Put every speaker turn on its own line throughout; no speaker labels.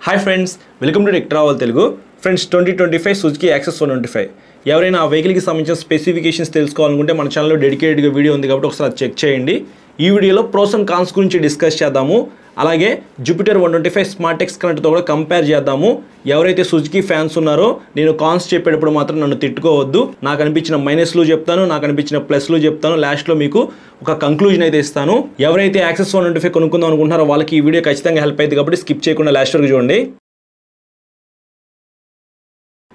Hi friends, welcome to tech travel Telugu. Friends, 2025 Suzuki access 125 ఎవరైనా ఆ వెహికల్కి సంబంధించిన స్పెసిఫికేషన్స్ తెలుసుకోవాలనుకుంటే మన ఛానల్లో డెడికేటెడ్గా వీడియో ఉంది కాబట్టి ఒకసారి చెక్ చేయండి. ఈ వీడియోలో ప్రోస్ అండ్ కాన్స్ గురించి డిస్కస్ చేద్దాము. అలాగే జూపిటర్ 125 స్మార్ట్ ఎక్స్ కనెక్ట్తో కూడా కంపేర్ చేద్దాము. ఎవరైతే సుజుకి ఫ్యాన్స్ ఉన్నారో నేను కాన్స్ చెప్పేటప్పుడు మాత్రం నన్ను తిట్టుకోవద్దు. నాకు అనిపించిన మైనస్లు చెప్తాను, నాకు అనిపించిన ప్లస్లు చెప్తాను. లాస్ట్లో మీకు ఒక కంక్లూజన్ అయితే ఇస్తాను. ఎవరైతే యాక్సెస్ 125 కొనుక్కుందాం అనుకుంటున్నారో వాళ్ళకి ఈ వీడియో ఖచ్చితంగా హెల్ప్ అవుతుంది కాబట్టి స్కిప్ చేయకుండా లాస్ట్ వరకు చూడండి.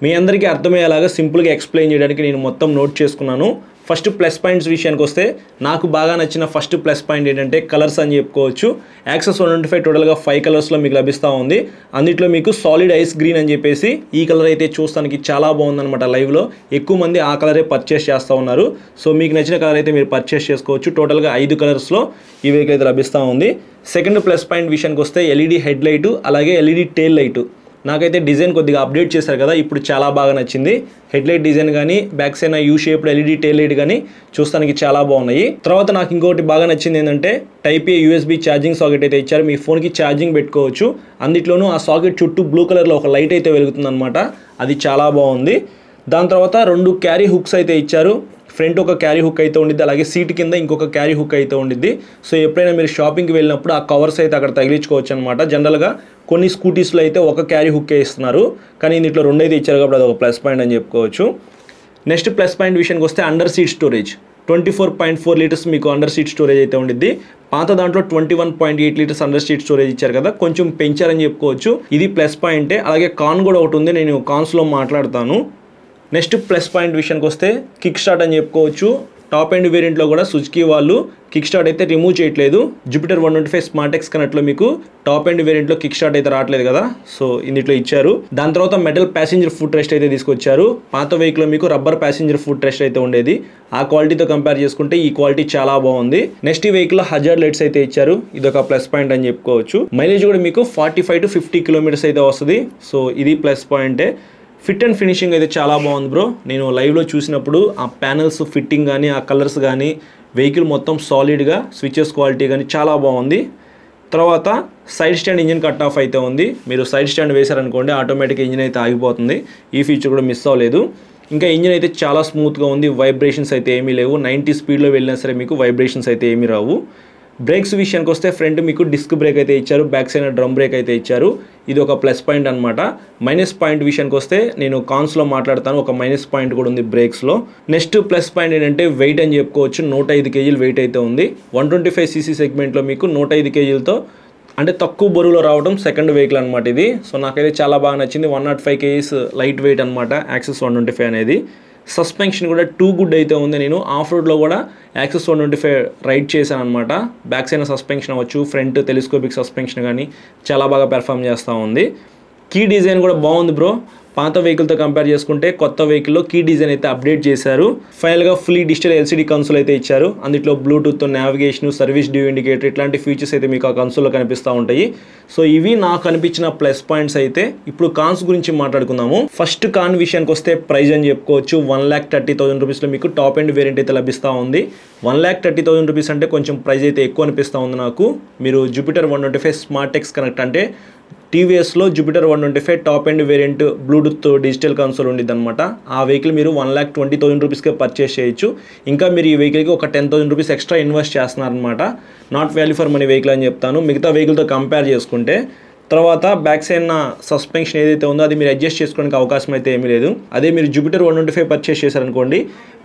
మీ అందరికీ అర్థమయ్యేలాగా సింపుల్గా ఎక్స్ప్లెయిన్ చేయడానికి నేను మొత్తం నోట్ చేసుకున్నాను. ఫస్ట్ ప్లస్ పాయింట్స్ విషయానికి వస్తే నాకు బాగా నచ్చిన ఫస్ట్ ప్లస్ పాయింట్ ఏంటంటే కలర్స్ అని చెప్పుకోవచ్చు. యాక్సెస్ 125 టోటల్గా 5 కలర్స్లో మీకు లభిస్తూ ఉంది. అందులో మీకు సాలిడ్ ఐస్ గ్రీన్ అని చెప్పేసి ఈ కలర్ అయితే చూస్తానికి చాలా బాగుందన్నమాట. లైవ్లో ఎక్కువ మంది ఆ కలరే పర్చేస్ చేస్తూ ఉన్నారు. సో మీకు నచ్చిన కలర్ అయితే మీరు పర్చేస్ చేసుకోవచ్చు. టోటల్గా 5 కలర్స్లో ఈ వెహికల్ అయితే లభిస్తూ ఉంది. సెకండ్ ప్లస్ పాయింట్ విషయానికి వస్తే ఎల్ఈడి హెడ్ లైటు అలాగే ఎల్ఈడి టెయిల్ లైటు. నాకైతే డిజైన్ కొద్దిగా అప్డేట్ చేశారు కదా, ఇప్పుడు చాలా బాగా నచ్చింది. హెడ్లైట్ డిజైన్ కానీ back side you shaped LED tail light కానీ చూస్తానికి చాలా బాగున్నాయి. తర్వాత నాకు ఇంకోటి బాగా నచ్చింది ఏంటంటే టైప్ ఏ యూఎస్బీ ఛార్జింగ్ సాకెట్ అయితే ఇచ్చారు. మీ ఫోన్కి ఛార్జింగ్ పెట్టుకోవచ్చు. అందులోనూ ఆ సాకెట్ చుట్టూ బ్లూ కలర్లో ఒక లైట్ అయితే వెలుగుతుంది అనమాట. అది చాలా బాగుంది. దాని తర్వాత 2 క్యారీ హుక్స్ అయితే ఇచ్చారు. ఫ్రంట్ ఒక క్యారీ హుక్ అయితే ఉండిద్ది, అలాగే సీట్ కింద ఇంకొక క్యారీ హుక్ అయితే ఉండిద్ది. సో ఎప్పుడైనా మీరు షాపింగ్కి వెళ్ళినప్పుడు ఆ కవర్స్ అయితే అక్కడ తగిలించుకోవచ్చు అనమాట. జనరల్గా కొన్ని స్కూటీస్లో అయితే ఒక క్యారీ హుక్ ఇస్తున్నారు, కానీ దీంట్లో 2 అయితే ఇచ్చారు కాబట్టి అది ఒక ప్లస్ పాయింట్ అని చెప్పుకోవచ్చు. నెక్స్ట్ ప్లస్ పాయింట్ విషయానికి వస్తే అండర్ సీట్ స్టోరేజ్ 24.4 లీటర్స్ మీకు అండర్ సీట్ స్టోరేజ్ అయితే ఉండిద్ది. పాత దాంట్లో 21.8 లీటర్స్ అండర్ సీట్ స్టోరేజ్ ఇచ్చారు కదా, కొంచెం పెంచారని చెప్పుకోవచ్చు. ఇది ప్లస్ పాయింటే. అలాగే కాన్ కూడా ఒకటి ఉంది, నేను కాన్స్లో మాట్లాడతాను. నెక్స్ట్ ప్లస్ పాయింట్ విషయానికి వస్తే కిక్ స్టార్ట్ అని చెప్పుకోవచ్చు. టాప్ ఎండ్ వేరియంట్లో కూడా సుజుకి వాళ్ళు కిక్ స్టార్ట్ అయితే రిమూవ్ చేయట్లేదు. జూపిటర్ 125 స్మార్ట్ ఎక్స్ కనెక్ట్లో మీకు టాప్ ఎండ్ వేరియంట్లో కిక్ స్టార్ట్ అయితే రావట్లేదు కదా, సో ఇందులో ఇచ్చారు. దాని తర్వాత మెటల్ ప్యాసింజర్ ఫుట్ రెస్ట్ అయితే తీసుకొచ్చారు. పాత వెహికల్లో మీకు రబ్బర్ ప్యాసింజర్ ఫుట్ రెస్ట్ అయితే ఉండేది. ఆ క్వాలిటీతో కంపేర్ చేసుకుంటే ఈ క్వాలిటీ చాలా బాగుంది. నెక్స్ట్ ఈ వెహికల్లో హజార్డ్ లైట్స్ అయితే ఇచ్చారు. ఇది ఒక ప్లస్ పాయింట్ అని చెప్పుకోవచ్చు. మైలేజ్ కూడా మీకు 45 to 50 కిలోమీటర్స్ అయితే వస్తుంది. సో ఇది ప్లస్ పాయింటే. ఫిట్ అండ్ ఫినిషింగ్ అయితే చాలా బాగుంది బ్రో. నేను లైవ్లో చూసినప్పుడు ఆ ప్యానల్స్ ఫిట్టింగ్ కానీ ఆ కలర్స్ కానీ వెహికల్ మొత్తం సాలిడ్గా, స్విచెస్ క్వాలిటీ కానీ చాలా బాగుంది. తర్వాత side stand engine cut off అయితే ఉంది. మీరు సైడ్ స్టాండ్ వేశారనుకోండి ఆటోమేటిక్గా ఇంజిన్ అయితే ఆగిపోతుంది. ఈ ఫీచర్ కూడా మిస్ అవ్వలేదు. ఇంకా ఇంజిన్ అయితే చాలా స్మూత్గా ఉంది. వైబ్రేషన్స్ అయితే ఏమీ లేవు. 90 స్పీడ్లో వెళ్ళినా సరే మీకు వైబ్రేషన్స్ అయితే ఏమీ రావు. బ్రేక్స్ విషయానికి వస్తే ఫ్రంట్ మీకు డిస్క్ బ్రేక్ అయితే ఇచ్చారు, బ్యాక్ సైడ్ డ్రమ్ బ్రేక్ అయితే ఇచ్చారు. ఇది ఒక ప్లస్ పాయింట్ అనమాట. మైనస్ పాయింట్ విషయానికి వస్తే నేను కాన్స్లో మాట్లాడతాను. ఒక మైనస్ పాయింట్ కూడా ఉంది బ్రేక్స్లో. నెక్స్ట్ ప్లస్ పాయింట్ ఏంటంటే వెయిట్ అని చెప్పుకోవచ్చు. 105 కేజీలు వెయిట్ అయితే ఉంది. 125cc సెగ్మెంట్లో మీకు 105 కేజీలతో అంటే తక్కువ బరువులో రావడం సెకండ్ వెహికల్ అనమాట ఇది. సో నాకైతే చాలా బాగా నచ్చింది. 105 కేజీస్ లైట్ వెయిట్ అనమాట యాక్సెస్ 125 అనేది. సస్పెన్షన్ కూడా టూ గుడ్ అయితే ఉంది. నేను ఆఫ్ రోడ్లో కూడా యాక్సెస్ 125 రైడ్ చేశాను అనమాట. బ్యాక్ సైడ్ సస్పెన్షన్ అవ్వచ్చు, ఫ్రంట్ టెలిస్కోపిక్ సస్పెన్షన్ కానీ చాలా బాగా పెర్ఫామ్ చేస్తూ ఉంది. కీ డిజైన్ కూడా బాగుంది బ్రో. పాత వెహికల్తో కంపేర్ చేసుకుంటే కొత్త వెహికల్లో కీ డిజైన్ అయితే అప్డేట్ చేశారు. ఫైనల్గా ఫుల్లీ డిజిటల్ ఎల్సీడీ కన్సోల్ అయితే ఇచ్చారు. అందులో Bluetooth, navigation, service due indicator ఇట్లాంటి ఫీచర్స్ అయితే మీకు ఆ కన్సోల్లో కనిపిస్తూ ఉంటాయి. సో ఇవి నాకు అనిపించిన ప్లస్ పాయింట్స్ అయితే. ఇప్పుడు కాన్స్ గురించి మాట్లాడుకుందాము. ఫస్ట్ కాన్ విషయానికి వస్తే ప్రైస్ అని చెప్పుకోవచ్చు. 1,30,000 రూపీస్లో మీకు టాప్ ఎండ్ వేరియంట్ అయితే లభిస్తూ ఉంది. 1,30,000 రూపీస్ అంటే కొంచెం ప్రైస్ అయితే ఎక్కువ అనిపిస్తూ ఉంది నాకు. మీరు జూపిటర్ 125 స్మార్ట్ ఎక్స్ కనెక్ట్ అంటే టీవీఎస్లో Jupiter 125 top end variant Bluetooth digital console ఉండిద్ది అనమాట. ఆ వెహికల్ మీరు 1,20,000 రూపీస్కే పర్చేస్ చేయొచ్చు. ఇంకా మీరు ఈ వెహికల్కి ఒక 10,000 రూపీస్ ఎక్స్ట్రా ఇన్వెస్ట్ చేస్తున్నారనమాట. Not value for money vehicle అని చెప్తాను మిగతా వెహికల్తో కంపేర్ చేసుకుంటే. తర్వాత బ్యాక్ సైడ్ నా సస్పెన్షన్ ఏదైతే ఉందో అది మీరు అడ్జస్ట్ చేసుకోవడానికి అవకాశం అయితే ఏమీ లేదు. అదే మీరు జూపిటర్ 125 పర్చేస్ చేశారనుకోండి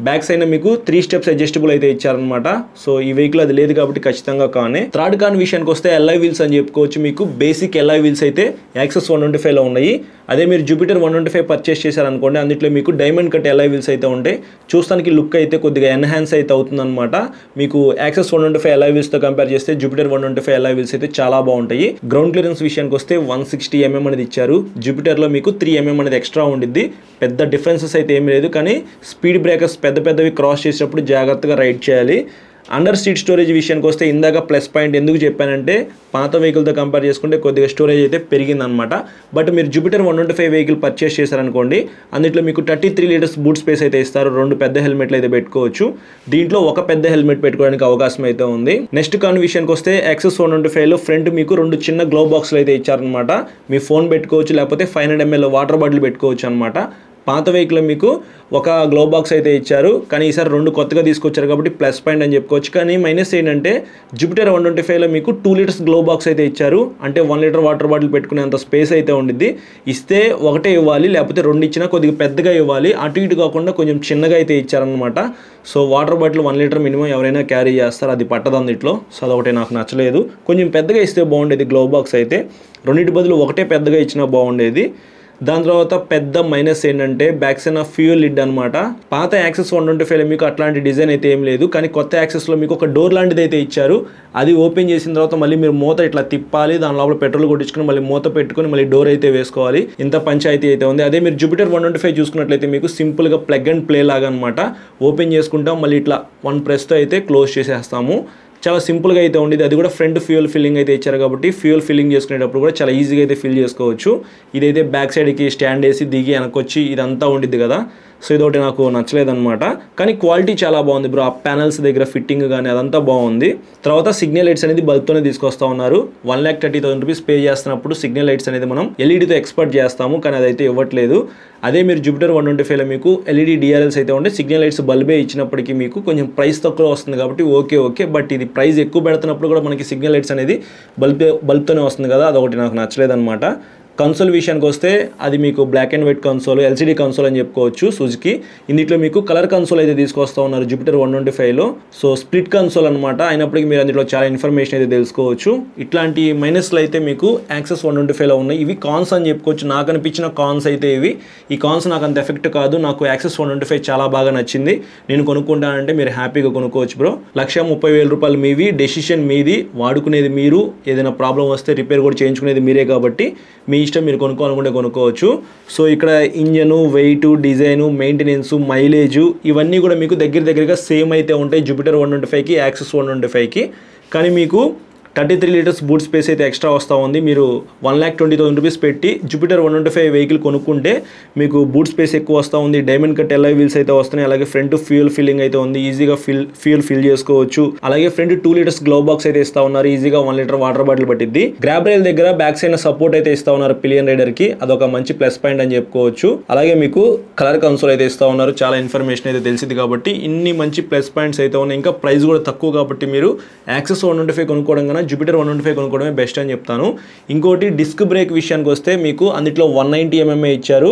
బ్యాక్ సైడ్ మీకు 3 స్టెప్స్ అడ్జస్టబుల్ అయితే ఇచ్చారనమాట. సో ఈ వెహికల్ అది లేదు కాబట్టి ఖచ్చితంగా కానీ. థర్డ్ కాన్ విషయానికి వస్తే ఎల్ఐ వీల్స్ అని చెప్పుకోవచ్చు. మీకు బేసిక్ ఎల్ఐ వీల్స్ అయితే యాక్సెస్ 125లో ఉన్నాయి. అదే మీరు జూపిటర్ 125 పర్చేస్ చేశారనుకోండి అందులో మీకు డైమండ్ కట్ ఎల్ఐ వీల్స్ అయితే ఉంటాయి. చూస్తానికి లుక్ అయితే కొద్దిగా ఎన్హాన్స్ అయితే అవుతుందన్నమాట. మీకు యాక్సెస్ 125 ఎల్ఐ వీల్స్తో కంపేర్ చేస్తే జూపిటర్ 125 ఎల్ఐ వీల్స్ అయితే చాలా బాగుంటాయి. గ్రౌండ్ క్లియరెన్స్ విషయానికి వస్తే 160 mm అనేది ఇచ్చారు. జూపిటర్లో మీకు 3 mm అనేది ఎక్స్ట్రా ఉండిద్ది. పెద్ద డిఫరెన్సెస్ అయితే ఏమీ లేదు, కానీ స్పీడ్ బ్రేకర్స్ పెద్దవి క్రాస్ చేసేటప్పుడు జాగ్రత్తగా రైడ్ చేయాలి. అండర్ సీట్ స్టోరేజ్ విషయానికి వస్తే ఇందాక ప్లస్ పాయింట్ ఎందుకు చెప్పానంటే పాత వెహికల్తో కంపేర్ చేసుకుంటే కొద్దిగా స్టోరేజ్ అయితే పెరిగిందనమాట. బట్ మీరు జూపిటర్ 125 వెహికల్ పర్చేస్ చేశారనుకోండి, అందులో మీకు 33 లీటర్స్ బూట్ స్పేస్ అయితే ఇస్తారు. 2 పెద్ద హెల్మెట్లు అయితే పెట్టుకోవచ్చు. దీంట్లో ఒక పెద్ద హెల్మెట్ పెట్టుకోవడానికి అవకాశం అయితే ఉంది. నెక్స్ట్ కాన్ విషయానికి వస్తే యాక్సెస్ 125లో ఫ్రంట్ మీకు 2 చిన్న గ్లో బాక్స్లు అయితే ఇచ్చారనమాట. మీ ఫోన్ పెట్టుకోవచ్చు, లేకపోతే 500 ml వాటర్ బాటిల్ పెట్టుకోవచ్చు అనమాట. పాత వెహికల్ మీకు ఒక గ్లో బాక్స్ అయితే ఇచ్చారు, కానీ ఈసారి 2 కొత్తగా తీసుకొచ్చారు కాబట్టి ప్లస్ పాయింట్ అని చెప్పుకోవచ్చు. కానీ మైనస్ ఏంటంటే జూపిటర్ 125లో మీకు 2 లీటర్స్ గ్లో బాక్స్ అయితే ఇచ్చారు. అంటే 1 లీటర్ వాటర్ బాటిల్ పెట్టుకునేంత స్పేస్ అయితే ఉండిద్ది. ఇస్తే ఒకటే ఇవ్వాలి, లేకపోతే 2 ఇచ్చినా కొద్దిగా పెద్దగా ఇవ్వాలి. అటు ఇటు కాకుండా కొంచెం చిన్నగా అయితే ఇచ్చారనమాట. So water bottle 1 litre minimum ఎవరైనా క్యారీ చేస్తారు, అది పట్టదు అందులో. సో అదొకటి నాకు నచ్చలేదు. కొంచెం పెద్దగా ఇస్తే బాగుండేది గ్లో బాక్స్ అయితే. 2 బదులు ఒకటే పెద్దగా ఇచ్చినా బాగుండేది. దాని తర్వాత పెద్ద మైనస్ ఏంటంటే బ్యాక్ సైడ్ ఫ్యూయల్ లిడ్ అనమాట. పాత యాక్సెస్ 125లో మీకు అట్లాంటి డిజైన్ అయితే ఏం లేదు, కానీ కొత్త యాక్సెస్లో మీకు ఒక డోర్ లాంటిది అయితే ఇచ్చారు. అది ఓపెన్ చేసిన తర్వాత మళ్ళీ మీరు మూత ఇట్లా తిప్పాలి, దాని లోపల పెట్రోల్ కొట్టించుకొని మళ్ళీ మూత పెట్టుకొని మళ్ళీ డోర్ అయితే వేసుకోవాలి. ఇంత పంచాయతీ అయితే ఉంది. అదే మీరు జూపిటర్ 125 చూసుకున్నట్లయితే మీకు సింపుల్గా ప్లగ్ అండ్ ప్లే లాగా అనమాట. ఓపెన్ చేసుకుంటాం, మళ్ళీ ఇట్లా 1 ప్రెస్తో అయితే క్లోజ్ చేసేస్తాము. చాలా సింపుల్గా అయితే ఉండేది. అది కూడా ఫ్రంట్ ఫ్యూయల్ ఫిల్లింగ్ అయితే ఇచ్చారు కాబట్టి ఫ్యూయల్ ఫిల్లింగ్ చేసుకునేటప్పుడు కూడా చాలా ఈజీగా అయితే ఫిల్ చేసుకోవచ్చు. ఇదైతే బ్యాక్ సైడ్కి స్టాండ్ వేసి దిగి వెనకొచ్చి ఇదంతా ఉండిద్ది కదా. సో ఇదొకటి నాకు నచ్చలేదన్నమాట. కానీ క్వాలిటీ చాలా బాగుంది బ్రో. ఆ ప్యానల్స్ దగ్గర ఫిట్టింగ్ కానీ అదంతా బాగుంది. తర్వాత సిగ్నల్ లైట్స్ అనేది బల్బ్తోనే తీసుకొస్తా ఉన్నారు. 1,30,000 రూపీస్ పే చేస్తున్నప్పుడు సిగ్నల్ లైట్స్ అనేది మనం ఎల్ఈడితో ఎక్స్పెక్ట్ చేస్తాము, కానీ అదైతే ఇవ్వట్లేదు. అదే మీరు జూపిటర్ 125లో మీకు ఎల్ఈడి డిఆర్ఎల్స్ అయితే ఉంటే సిగ్నల్ లైట్స్ బల్బే ఇచ్చినప్పటికీ మీకు కొంచెం ప్రైస్ తక్కువ వస్తుంది కాబట్టి ఓకే. బట్ ఇది ప్రైస్ ఎక్కువ పెడుతున్నప్పుడు కూడా మనకి సిగ్నల్ లైట్స్ అనేది బల్బ్తోనే వస్తుంది కదా, అదొకటి నాకు నచ్చలేదన్నమాట. కన్సోల్ విషయానికి వస్తే అది మీకు black and white console, LCD console అని చెప్పుకోవచ్చు సుజుకి. ఇందులో మీకు కలర్ కన్సోల్ అయితే తీసుకొస్తా ఉన్నారు జూపిటర్ 125లో. సో స్ప్లిట్ కన్సోల్ అనమాట. అయినప్పటికీ మీరు అందులో చాలా ఇన్ఫర్మేషన్ అయితే తెలుసుకోవచ్చు. ఇట్లాంటి మైనస్లు అయితే మీకు యాక్సెస్ 125లో ఉన్నాయి. ఇవి కాన్స్ అని చెప్పుకోవచ్చు. నాకు అనిపించిన కాన్స్ అయితే ఇవి. ఈ కాన్స్ నాకు అంత ఎఫెక్ట్ కాదు. నాకు యాక్సెస్ 125 చాలా బాగా నచ్చింది. నేను కొనుక్కుంటానంటే మీరు హ్యాపీగా కొనుక్కోవచ్చు బ్రో. 1,30,000 రూపాయలు మీవి, డెసిషన్ మీది, వాడుకునేది మీరు. ఏదైనా ప్రాబ్లం వస్తే రిపేర్ కూడా చేయించుకునేది మీరే కాబట్టి మీ ఇష్టం, మీరు కొనుక్కోవాలనుకుంటే కొనుక్కోవచ్చు. సో ఇక్కడ engine, weight, design, maintenance, mileage ఇవన్నీ కూడా మీకు దగ్గరగా సేమ్ అయితే ఉంటాయి జూపిటర్ 125కి యాక్సెస్ 125కి. కానీ మీకు 33 లీటర్స్ బూట్ స్పేస్ అయితే ఎక్స్ట్రా వస్తూ ఉంది. మీరు 1,20,000 రూపీస్ పెట్టి జూపిటర్ 125 వెహికల్ కొనుక్కుంటే మీకు బూట్ స్పేస్ ఎక్కువ వస్తూ ఉంది. డైమండ్ కట్ ఎల్ఐ వీల్స్ అయితే వస్తున్నాయి. అలాగే ఫ్రంట్ ఫ్యూయల్ ఫిల్లింగ్ అయితే ఉంది, ఈజీగా ఫ్యూయల్ ఫిల్ చేసుకోవచ్చు. అలాగే ఫ్రంట్ 2 లీటర్స్ గ్లో బాక్స్ అయితే ఇస్తా ఉన్నారు, ఈజీగా 1 లీటర్ వాటర్ బాటిల్ పట్టిద్ది. గ్రాబ్ రైల్ దగ్గర బ్యాక్ సైడ్ సపోర్ట్ అయితే ఇస్తా ఉన్నారు పిలియన్ రైడర్ కి, అదొక మంచి ప్లస్ పాయింట్ అని చెప్పుకోవచ్చు. అలాగే మీకు కలర్ కన్సోల్ అయితే ఇస్తా ఉన్నారు, చాలా ఇన్ఫర్మేషన్ అయితే తెలిసింది కాబట్టి ఇన్ని మంచి ప్లస్ పాయింట్స్ అయితే ఉన్నాయి. ఇంకా ప్రైస్ కూడా తక్కువ కాబట్టి మీరు యాక్సెస్ 125 కొనుక్కోవడం కన్నా జూపిటర్ 125 కొనుక్కోవడమే బెస్ట్ అని చెప్తాను. ఇంకోటి డిస్క్ బ్రేక్ విషయానికి వస్తే మీకు అందులో 190 mm ఇచ్చారు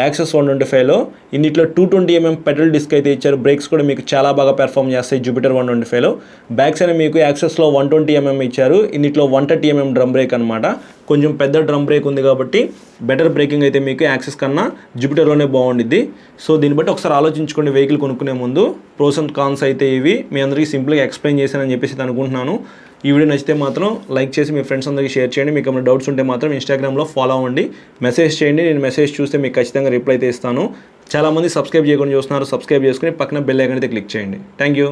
యాక్సెస్ 125లో. ఇందులో 220 mm పెట్రోల్ డిస్క్ అయితే ఇచ్చారు. బ్రేక్స్ కూడా మీకు చాలా బాగా పెర్ఫామ్ చేస్తాయి జూపిటర్ 125లో. బ్యాక్ సైడ్ మీకు యాక్సెస్లో 120 mm ఇచ్చారు. ఇందులో 130 mm డ్రమ్ బ్రేక్ అనమాట. కొంచెం పెద్ద డ్రమ్ బ్రేక్ ఉంది కాబట్టి బెటర్ బ్రేకింగ్ అయితే మీకు యాక్సెస్ కన్నా జూపిటర్లోనే బాగుండిద్ది. సో దీన్ని బట్టి ఒకసారి ఆలోచించుకోండి వెహికల్ కొనుక్కునే ముందు. ప్రోస్ అండ్ కాన్స్ అయితే ఇవి మీ అందరికీ సింపుల్గా ఎక్స్ప్లెయిన్ చేశానని చెప్పేసి అనుకుంటున్నాను. ఈ వీడియో నచ్చితే మాత్రం లైక్ చేసి మీ ఫ్రెండ్స్ అందరికీ షేర్ చేయండి. మీకు ఏమైనా డౌట్స్ ఉంటే మాత్రం ఇన్స్టాగ్రామ్లో ఫాలో అవ్వండి, మెసేజ్ చేయండి. నేను మెసేజ్ చూస్తే మీకు ఖచ్చితంగా రిప్లై అయితే ఇస్తాను. చాలామంది సబ్స్క్రైబ్ చేయకుండా చూస్తున్నారు, సబ్స్క్రైబ్ చేసుకుని పక్కన బెల్ ఐకాన్ అయితే క్లిక్ చేయండి. Thank you.